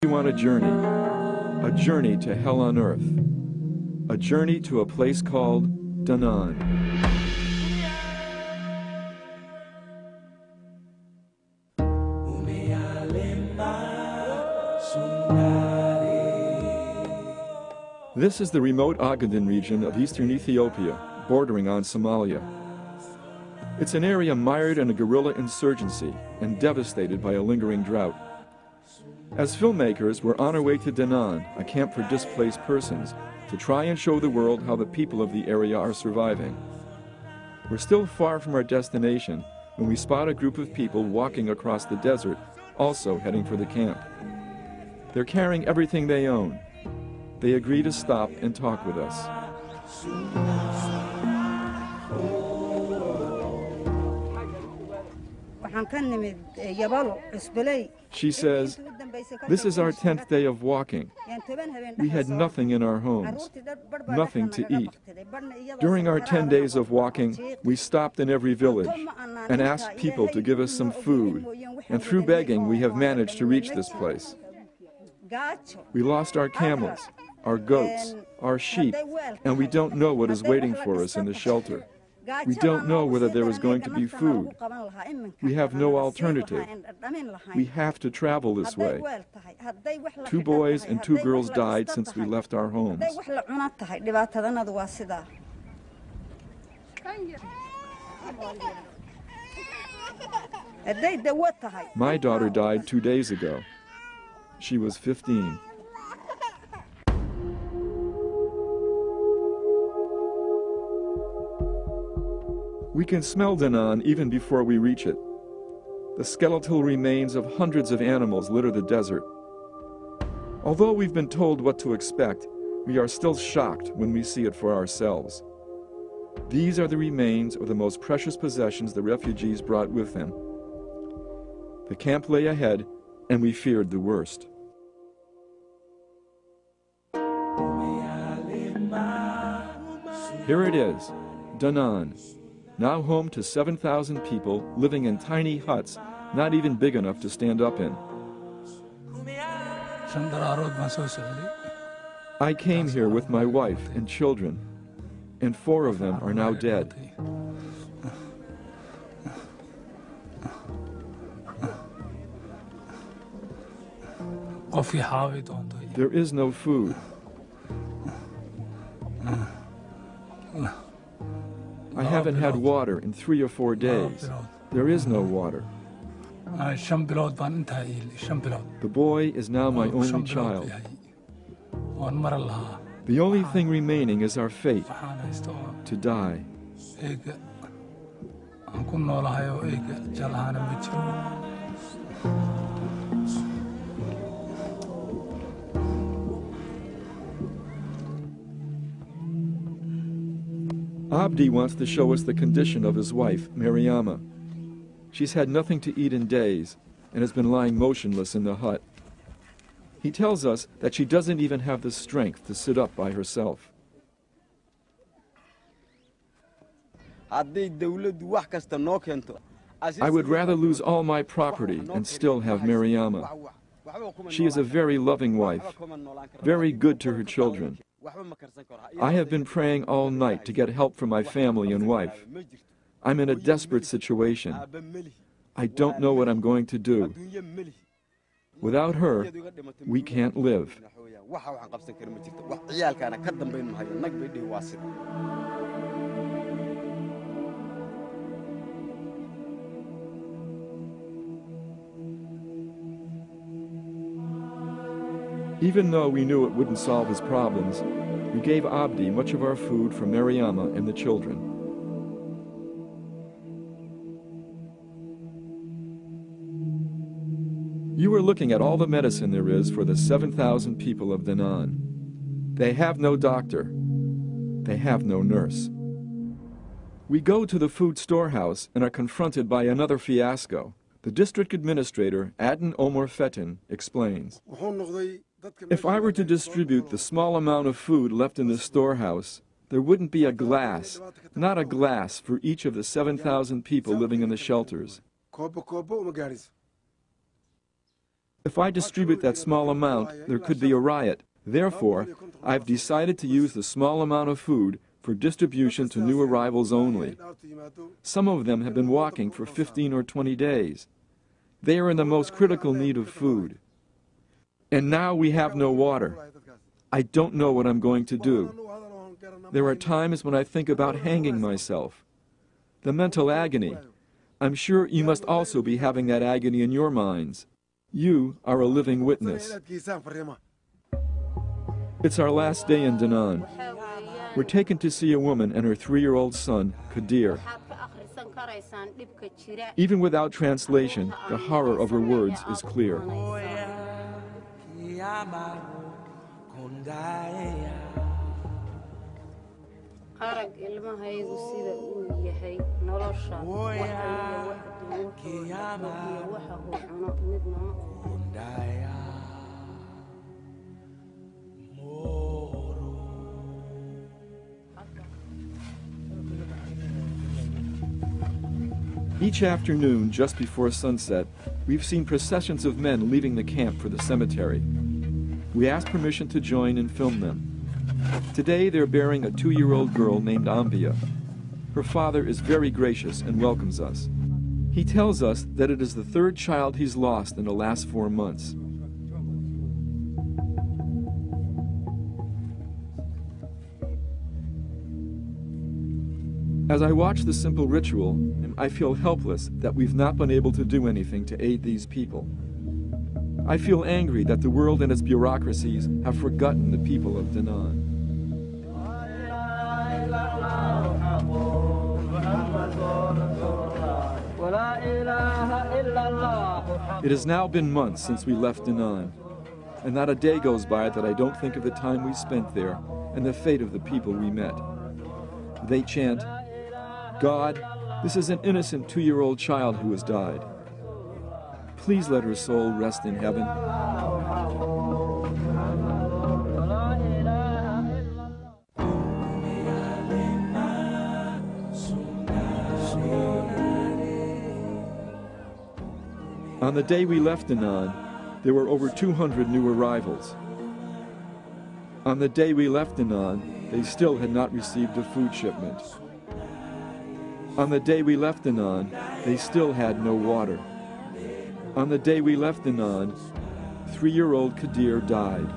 On a journey to hell on earth, a journey to a place called Denan. This is the remote Ogaden region of eastern Ethiopia, bordering on Somalia. It's an area mired in a guerrilla insurgency and devastated by a lingering drought. As filmmakers, we're on our way to Denan, a camp for displaced persons, to try and show the world how the people of the area are surviving. We're still far from our destination when we spot a group of people walking across the desert, also heading for the camp. They're carrying everything they own. They agree to stop and talk with us. She says, "This is our 10th day of walking. We had nothing in our homes, nothing to eat. During our 10 days of walking, we stopped in every village and asked people to give us some food, and through begging we have managed to reach this place. We lost our camels, our goats, our sheep, and we don't know what is waiting for us in the shelter. We don't know whether there is going to be food. We have no alternative. We have to travel this way. 2 boys and 2 girls died since we left our homes." "My daughter died 2 days ago. She was 15. We can smell Denan even before we reach it. The skeletal remains of hundreds of animals litter the desert. Although we've been told what to expect, we are still shocked when we see it for ourselves. These are the remains of the most precious possessions the refugees brought with them. The camp lay ahead, and we feared the worst. Here it is, Denan. Now home to 7,000 people living in tiny huts, not even big enough to stand up in. I came here with my wife and children, and 4 of them are now dead. There is no food. I haven't had water in 3 or 4 days. There is no water. The boy is now my only child. The only thing remaining is our fate, to die." Abdi wants to show us the condition of his wife, Mariama. She's had nothing to eat in days and has been lying motionless in the hut. He tells us that she doesn't even have the strength to sit up by herself. "I would rather lose all my property and still have Mariama. She is a very loving wife, very good to her children. I have been praying all night to get help from my family and wife. I'm in a desperate situation. I don't know what I'm going to do. Without her, we can't live." Even though we knew it wouldn't solve his problems, we gave Abdi much of our food for Mariama and the children. You are looking at all the medicine there is for the 7,000 people of Denan. They have no doctor. They have no nurse. We go to the food storehouse and are confronted by another fiasco. The district administrator, Adnan Omar Fetin, explains. "If I were to distribute the small amount of food left in the storehouse, there wouldn't be a glass, not a glass, for each of the 7,000 people living in the shelters. If I distribute that small amount, there could be a riot. Therefore, I've decided to use the small amount of food for distribution to new arrivals only. Some of them have been walking for 15 or 20 days. They are in the most critical need of food. And now we have no water. I don't know what I'm going to do. There are times when I think about hanging myself. The mental agony. I'm sure you must also be having that agony in your minds. You are a living witness. It's our last day in Denan. We're taken to see a woman and her 3-year-old son, Qadir. Even without translation, the horror of her words is clear. Each afternoon, just before sunset, we've seen processions of men leaving the camp for the cemetery. We asked permission to join and film them. Today they're burying a 2-year-old girl named Ambia. Her father is very gracious and welcomes us. He tells us that it is the 3rd child he's lost in the last 4 months. As I watch the simple ritual, I feel helpless that we've not been able to do anything to aid these people. I feel angry that the world and its bureaucracies have forgotten the people of Denan. It has now been months since we left Denan, and not a day goes by that I don't think of the time we spent there and the fate of the people we met. They chant, "God, this is an innocent 2-year-old child who has died. Please let her soul rest in heaven." On the day we left Denan, there were over 200 new arrivals. On the day we left Denan, they still had not received a food shipment. On the day we left Denan, they still had no water. On the day we left Denan, 3-year-old Qadir died.